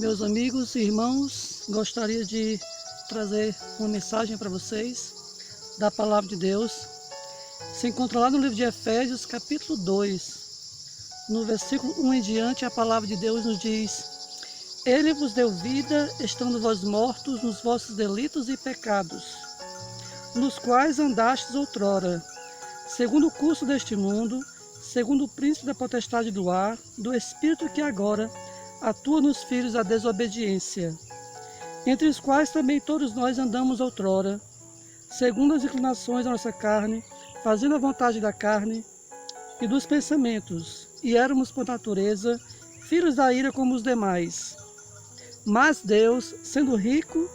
Meus amigos e irmãos, gostaria de trazer uma mensagem para vocês da Palavra de Deus. Se encontra lá no livro de Efésios, capítulo 2, no versículo 1 em diante, a Palavra de Deus nos diz: Ele vos deu vida, estando vós mortos nos vossos delitos e pecados, nos quais andastes outrora, segundo o curso deste mundo, segundo o príncipe da potestade do ar, do espírito que agora atua nos filhos da desobediência, entre os quais também todos nós andamos outrora, segundo as inclinações da nossa carne, fazendo a vontade da carne e dos pensamentos, e éramos por natureza filhos da ira como os demais. Mas Deus, sendo rico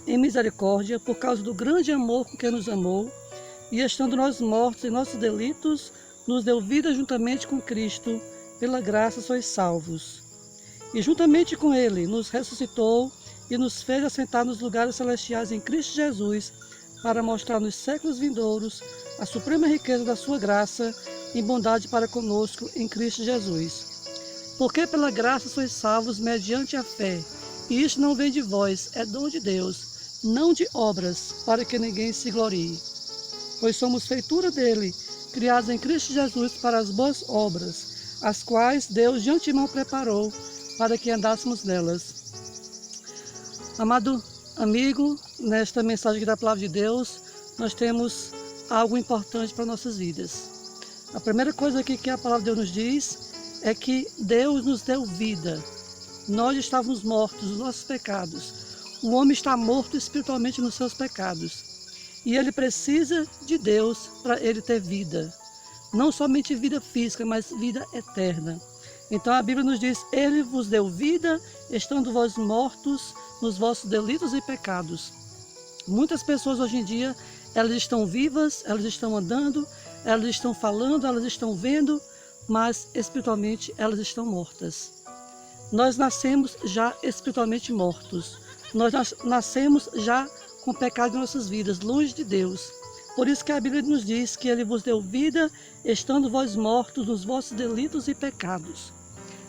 em misericórdia, por causa do grande amor com que nos amou, e estando nós mortos em nossos delitos, nos deu vida juntamente com Cristo, pela graça sois salvos. E juntamente com Ele nos ressuscitou e nos fez assentar nos lugares celestiais em Cristo Jesus, para mostrar nos séculos vindouros a suprema riqueza da sua graça e bondade para conosco em Cristo Jesus. Porque pela graça sois salvos mediante a fé, e isto não vem de vós, é dom de Deus, não de obras, para que ninguém se glorie. Pois somos feitura dele, criados em Cristo Jesus para as boas obras, as quais Deus de antemão preparou para que andássemos nelas. Amado amigo, nesta mensagem aqui da Palavra de Deus, nós temos algo importante para nossas vidas. A primeira coisa aqui que a Palavra de Deus nos diz é que Deus nos deu vida. Nós estávamos mortos nos nossos pecados. O homem está morto espiritualmente nos seus pecados. E ele precisa de Deus para ele ter vida. Não somente vida física, mas vida eterna. Então a Bíblia nos diz: Ele vos deu vida, estando vós mortos nos vossos delitos e pecados. Muitas pessoas hoje em dia, elas estão vivas, elas estão andando, elas estão falando, elas estão vendo, mas espiritualmente elas estão mortas. Nós nascemos já espiritualmente mortos. Nós nascemos já com pecado em nossas vidas, longe de Deus. Por isso que a Bíblia nos diz que Ele vos deu vida, estando vós mortos nos vossos delitos e pecados.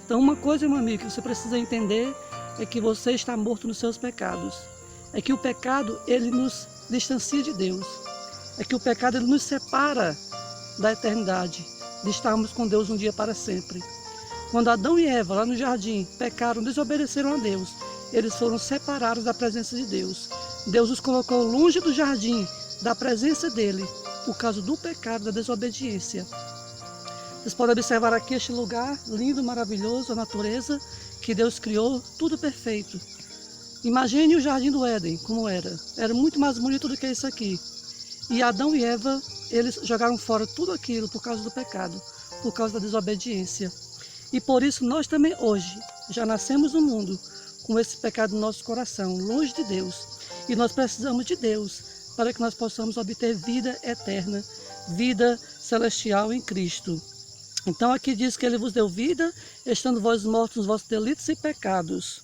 Então uma coisa, meu amigo, que você precisa entender é que você está morto nos seus pecados. É que o pecado, ele nos distancia de Deus. É que o pecado, ele nos separa da eternidade, de estarmos com Deus um dia para sempre. Quando Adão e Eva, lá no jardim, pecaram, desobedeceram a Deus, eles foram separados da presença de Deus. Deus os colocou longe do jardim, da presença dele, por causa do pecado, da desobediência. Vocês podem observar aqui este lugar lindo, maravilhoso, a natureza que Deus criou, tudo perfeito. Imagine o jardim do Éden, como era. Era muito mais bonito do que isso aqui. E Adão e Eva, eles jogaram fora tudo aquilo por causa do pecado, por causa da desobediência. E por isso nós também hoje já nascemos no mundo com esse pecado no nosso coração, longe de Deus. E nós precisamos de Deus para que nós possamos obter vida eterna, vida celestial em Cristo. Então aqui diz que Ele vos deu vida, estando vós mortos nos vossos delitos e pecados,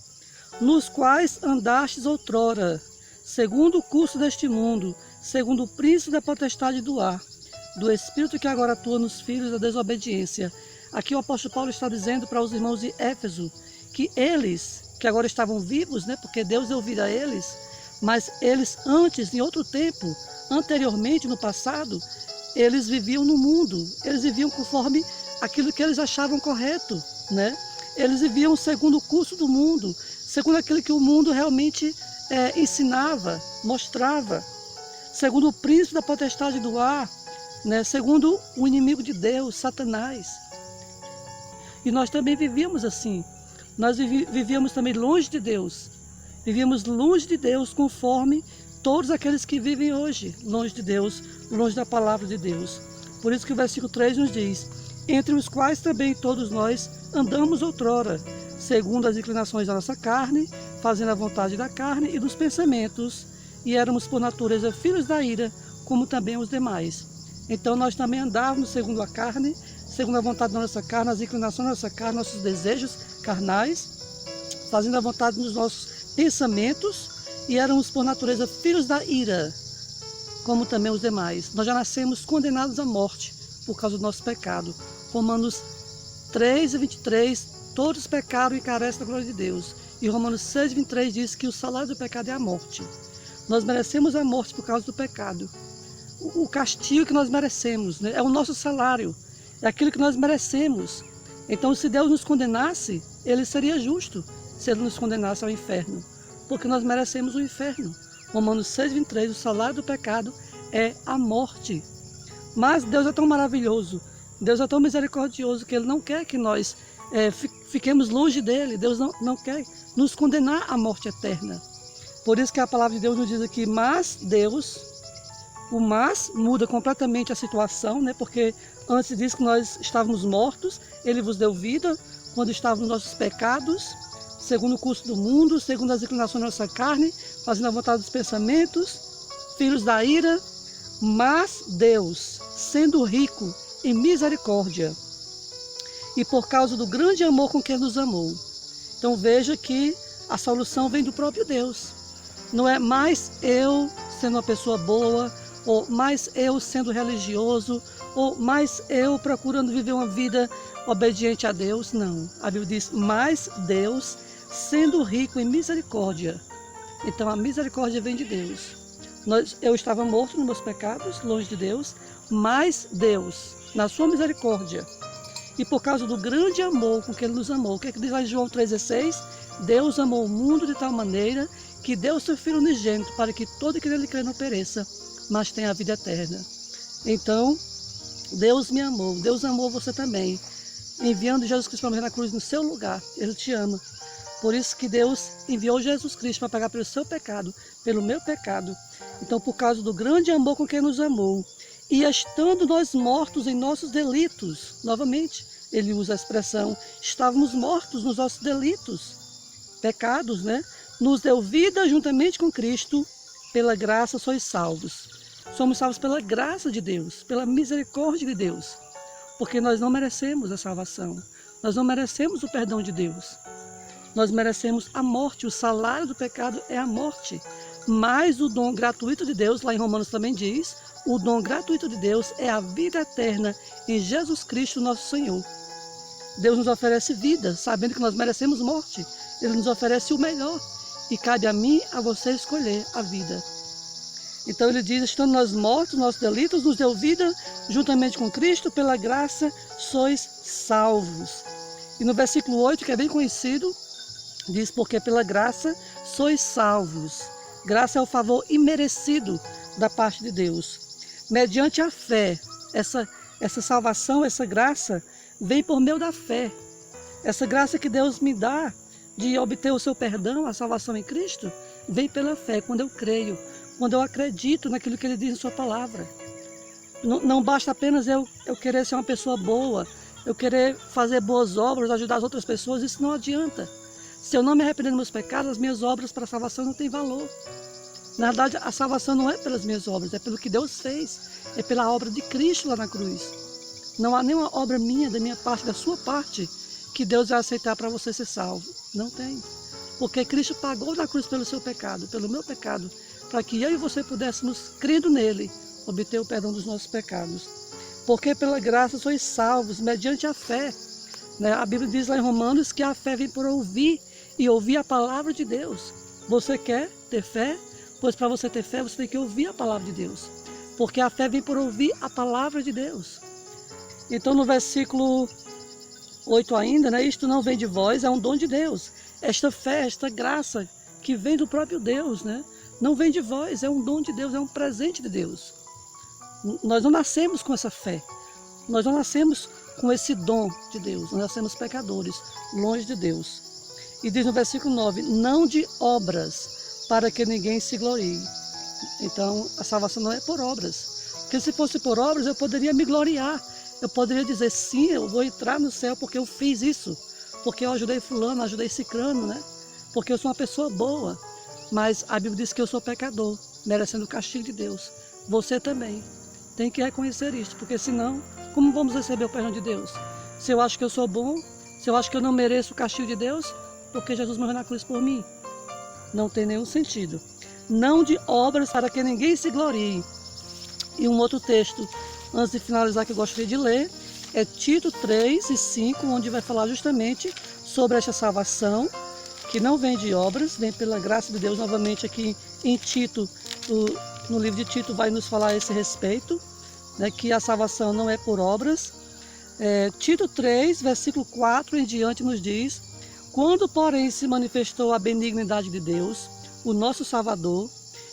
nos quais andastes outrora, segundo o curso deste mundo, segundo o príncipe da potestade do ar, do espírito que agora atua nos filhos da desobediência. Aqui o apóstolo Paulo está dizendo para os irmãos de Éfeso que eles, que agora estavam vivos, porque Deus deu vida a eles, mas eles antes, em outro tempo, anteriormente, no passado, eles viviam no mundo, eles viviam conforme aquilo que eles achavam correto, Eles viviam segundo o curso do mundo, segundo aquilo que o mundo realmente ensinava, mostrava, segundo o príncipe da potestade do ar, segundo o inimigo de Deus, Satanás. E nós também vivíamos assim. Nós vivíamos também longe de Deus. Vivíamos longe de Deus conforme todos aqueles que vivem hoje, longe de Deus, longe da palavra de Deus. Por isso que o versículo 3 nos diz: entre os quais também todos nós andamos outrora, segundo as inclinações da nossa carne, fazendo a vontade da carne e dos pensamentos, e éramos por natureza filhos da ira, como também os demais. Então nós também andávamos segundo a carne, segundo a vontade da nossa carne, as inclinações da nossa carne, nossos desejos carnais, fazendo a vontade dos nossos pensamentos, e éramos por natureza filhos da ira, como também os demais. Nós já nascemos condenados à morte por causa do nosso pecado. Romanos 3:23, todos pecaram e carecem da glória de Deus, E Romanos 6,23 diz que o salário do pecado é a morte. Nós merecemos a morte por causa do pecado. O castigo que nós merecemos, né? É o nosso salário, é aquilo que nós merecemos. Então, se Deus nos condenasse, Ele seria justo se Ele nos condenasse ao inferno, porque nós merecemos o inferno. Romanos 6,23, o salário do pecado é a morte. Mas Deus é tão maravilhoso, Deus é tão misericordioso, que Ele não quer que nós fiquemos longe dEle. Deus não quer nos condenar à morte eterna. Por isso que a palavra de Deus nos diz aqui, mas Deus, o mas muda completamente a situação, né? Porque antes diz que nós estávamos mortos, Ele vos deu vida quando estávamos nos nossos pecados, segundo o curso do mundo, segundo as inclinações da nossa carne, fazendo a vontade dos pensamentos, filhos da ira. Mas Deus, sendo rico em misericórdia, e por causa do grande amor com que Ele nos amou. Então veja que a solução vem do próprio Deus. Não é mais eu sendo uma pessoa boa, ou mais eu sendo religioso, ou mais eu procurando viver uma vida obediente a Deus. Não. A Bíblia diz, mas Deus, sendo rico em misericórdia. Então a misericórdia vem de Deus. Eu estava morto nos meus pecados, longe de Deus, mas Deus, na sua misericórdia, e por causa do grande amor com que Ele nos amou. O que é que diz lá em João 3,16? Deus amou o mundo de tal maneira que deu o seu Filho unigênito para que todo aquele que nele crê não pereça, mas tenha a vida eterna. Então, Deus me amou, Deus amou você também, enviando Jesus Cristo para morrer na cruz no seu lugar. Ele te ama. Por isso que Deus enviou Jesus Cristo para pagar pelo seu pecado, pelo meu pecado. Então, por causa do grande amor com que Ele nos amou, e estando nós mortos em nossos delitos, novamente, ele usa a expressão, estávamos mortos nos nossos delitos, pecados, né? Nos deu vida juntamente com Cristo, pela graça sois salvos. Somos salvos pela graça de Deus, pela misericórdia de Deus, porque nós não merecemos a salvação, nós não merecemos o perdão de Deus, nós merecemos a morte, o salário do pecado é a morte, mas o dom gratuito de Deus, lá em Romanos também diz, o dom gratuito de Deus é a vida eterna em Jesus Cristo, nosso Senhor. Deus nos oferece vida, sabendo que nós merecemos morte. Ele nos oferece o melhor. E cabe a mim, a você escolher a vida. Então ele diz, estando nós mortos, nossos delitos, nos deu vida, juntamente com Cristo, pela graça sois salvos. E no versículo 8, que é bem conhecido, diz, porque pela graça sois salvos. Graça é o favor imerecido da parte de Deus. Mediante a fé, essa salvação, essa graça, vem por meio da fé. Essa graça que Deus me dá de obter o seu perdão, a salvação em Cristo, vem pela fé, quando eu creio, quando eu acredito naquilo que Ele diz em sua palavra. Não basta apenas eu querer ser uma pessoa boa, eu querer fazer boas obras, ajudar as outras pessoas, isso não adianta. Se eu não me arrepender dos meus pecados, as minhas obras para a salvação não têm valor. Na verdade, a salvação não é pelas minhas obras, é pelo que Deus fez, é pela obra de Cristo lá na cruz. Não há nenhuma obra minha, da minha parte, da sua parte, que Deus vai aceitar para você ser salvo. Não tem. Porque Cristo pagou na cruz pelo seu pecado, pelo meu pecado, para que eu e você pudéssemos, crendo nele, obter o perdão dos nossos pecados. Porque pela graça sois salvos, mediante a fé. Né? A Bíblia diz lá em Romanos que a fé vem por ouvir, e ouvir a palavra de Deus. Você quer ter fé? Pois para você ter fé, você tem que ouvir a palavra de Deus. Porque a fé vem por ouvir a palavra de Deus. Então no versículo 8 ainda, né? Isto não vem de vós, é um dom de Deus. Esta fé, esta graça que vem do próprio Deus, né? Não vem de vós, é um dom de Deus, é um presente de Deus. Nós não nascemos com essa fé. Nós não nascemos com esse dom de Deus. Nós nascemos pecadores, longe de Deus. E diz no versículo 9, não de obras, para que ninguém se glorie. Então, a salvação não é por obras. Porque se fosse por obras, eu poderia me gloriar. Eu poderia dizer, sim, eu vou entrar no céu porque eu fiz isso. Porque eu ajudei fulano, ajudei cicrano, né? Porque eu sou uma pessoa boa. Mas a Bíblia diz que eu sou pecador, merecendo o castigo de Deus. Você também tem que reconhecer isso. Porque senão, como vamos receber o perdão de Deus? Se eu acho que eu sou bom, se eu acho que eu não mereço o castigo de Deus, porque Jesus morreu na cruz por mim. Não tem nenhum sentido. Não de obras para que ninguém se glorie. E um outro texto, antes de finalizar, que eu gostaria de ler, é Tito 3 e 5, onde vai falar justamente sobre esta salvação. que não vem de obras, vem pela graça de Deus. Novamente aqui em Tito, no livro de Tito vai nos falar a esse respeito, né, que a salvação não é por obras. Tito 3, versículo 4 em diante nos diz: quando, porém, se manifestou a benignidade de Deus, o nosso Salvador,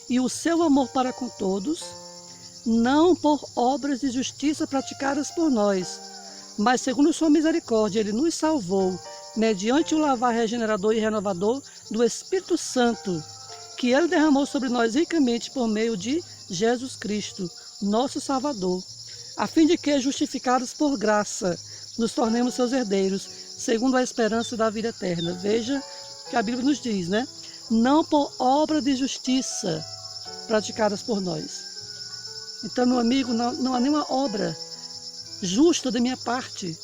e o seu amor para com todos, não por obras de justiça praticadas por nós, mas segundo sua misericórdia, ele nos salvou, mediante o lavar regenerador e renovador do Espírito Santo, que ele derramou sobre nós ricamente por meio de Jesus Cristo, nosso Salvador, a fim de que, justificados por graça, nos tornemos seus herdeiros, segundo a esperança da vida eterna. Veja que a Bíblia nos diz, né? Não por obra de justiça praticadas por nós. Então, meu amigo, não há nenhuma obra justa da minha parte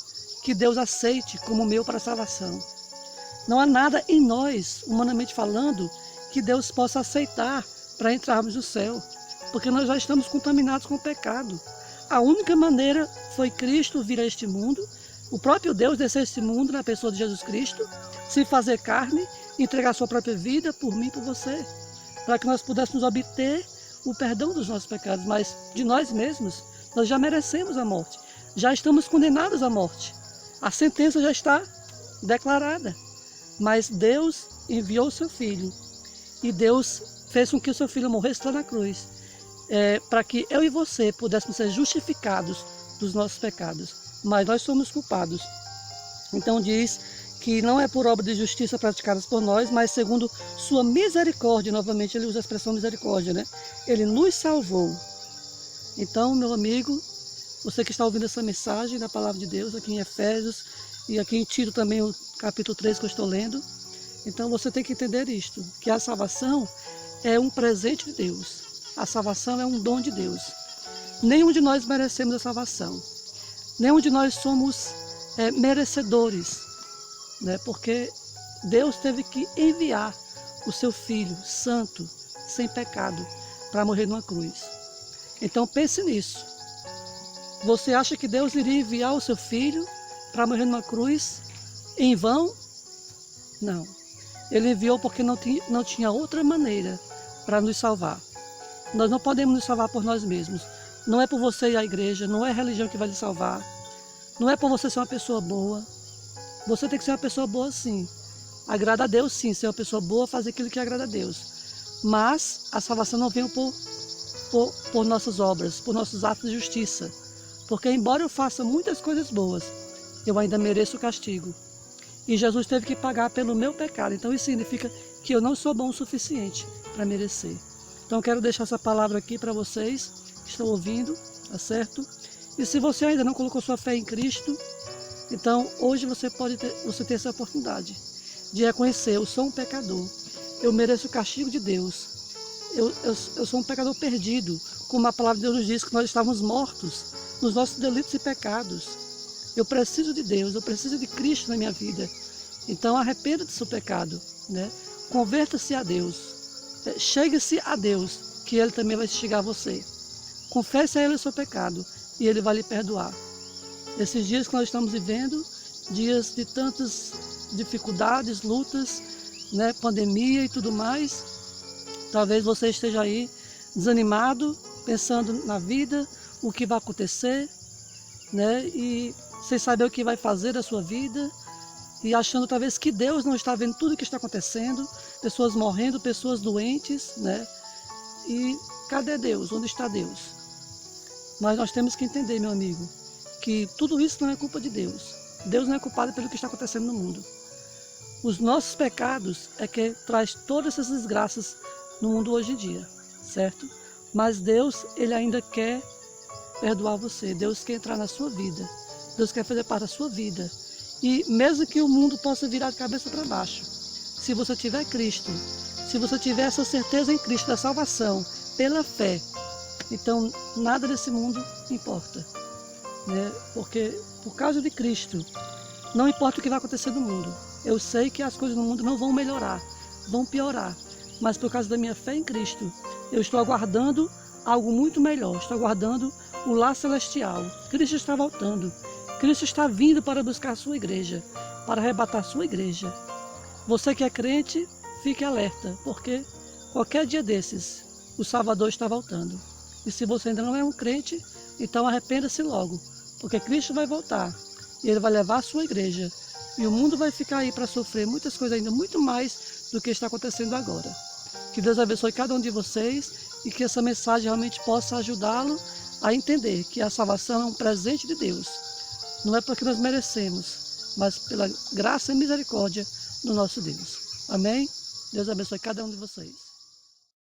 que Deus aceite como meu para a salvação. Não há nada em nós, humanamente falando, que Deus possa aceitar para entrarmos no céu, porque nós já estamos contaminados com o pecado. A única maneira foi Cristo vir a este mundo, o próprio Deus descer a este mundo na pessoa de Jesus Cristo, se fazer carne, entregar sua própria vida por mim e por você, para que nós pudéssemos obter o perdão dos nossos pecados. Mas de nós mesmos, nós já merecemos a morte, já estamos condenados à morte. A sentença já está declarada, mas Deus enviou o seu Filho, e Deus fez com que o seu Filho morresse lá na cruz, para que eu e você pudéssemos ser justificados dos nossos pecados, mas nós somos culpados. Então diz que não é por obra de justiça praticadas por nós, mas segundo sua misericórdia. Novamente ele usa a expressão misericórdia, né? Ele nos salvou. Então, meu amigo, você que está ouvindo essa mensagem da palavra de Deus aqui em Efésios, e aqui em Tito também o capítulo 3 que eu estou lendo, então você tem que entender isto, que a salvação é um presente de Deus. A salvação é um dom de Deus. Nenhum de nós merecemos a salvação. Nenhum de nós somos merecedores, né? Porque Deus teve que enviar o seu Filho santo, sem pecado, para morrer numa cruz. Então pense nisso. Você acha que Deus iria enviar o seu Filho para morrer numa cruz em vão? Não. Ele enviou porque não tinha outra maneira para nos salvar. Nós não podemos nos salvar por nós mesmos. Não é por você ir à igreja, não é a religião que vai lhe salvar. Não é por você ser uma pessoa boa. Você tem que ser uma pessoa boa, sim. Agrada a Deus, sim. Ser uma pessoa boa, fazer aquilo que agrada a Deus. Mas a salvação não vem por nossas obras, por nossos atos de justiça. Porque embora eu faça muitas coisas boas, eu ainda mereço o castigo. E Jesus teve que pagar pelo meu pecado. Então isso significa que eu não sou bom o suficiente para merecer. Então eu quero deixar essa palavra aqui para vocês que estão ouvindo, tá certo? E se você ainda não colocou sua fé em Cristo, então hoje você tem essa oportunidade de reconhecer: eu sou um pecador, eu mereço o castigo de Deus, eu sou um pecador perdido, como a palavra de Deus nos diz que nós estávamos mortos nos nossos delitos e pecados. Eu preciso de Deus, eu preciso de Cristo na minha vida. Então arrependa do seu pecado, né? Converta-se a Deus, chegue-se a Deus, que Ele também vai chegar a você. Confesse a Ele o seu pecado e Ele vai lhe perdoar. Esses dias que nós estamos vivendo, dias de tantas dificuldades, lutas, né, pandemia e tudo mais, talvez você esteja aí desanimado, pensando na vida, o que vai acontecer, né, e sem saber o que vai fazer da sua vida, e achando talvez que Deus não está vendo tudo o que está acontecendo, pessoas morrendo, pessoas doentes, né, e cadê Deus? Onde está Deus? Mas nós temos que entender, meu amigo, que tudo isso não é culpa de Deus. Deus não é culpado pelo que está acontecendo no mundo. Os nossos pecados é que traz todas essas desgraças no mundo hoje em dia, certo? Mas Deus, Ele ainda quer perdoar você. Deus quer entrar na sua vida. Deus quer fazer parte da sua vida. E mesmo que o mundo possa virar de cabeça para baixo, se você tiver Cristo, se você tiver essa certeza em Cristo da salvação, pela fé, então nada desse mundo importa, né? Porque por causa de Cristo, não importa o que vai acontecer no mundo. Eu sei que as coisas no mundo não vão melhorar, vão piorar. Mas por causa da minha fé em Cristo, eu estou aguardando algo muito melhor. Estou aguardando o lar celestial. Cristo está voltando. Cristo está vindo para buscar a sua igreja, para arrebatar a sua igreja. Você que é crente, fique alerta, porque qualquer dia desses, o Salvador está voltando. E se você ainda não é um crente, então arrependa-se logo, porque Cristo vai voltar e Ele vai levar a sua igreja. E o mundo vai ficar aí para sofrer muitas coisas ainda, muito mais do que está acontecendo agora. Que Deus abençoe cada um de vocês e que essa mensagem realmente possa ajudá-lo a entender que a salvação é um presente de Deus. Não é porque nós merecemos, mas pela graça e misericórdia do nosso Deus. Amém? Deus abençoe cada um de vocês.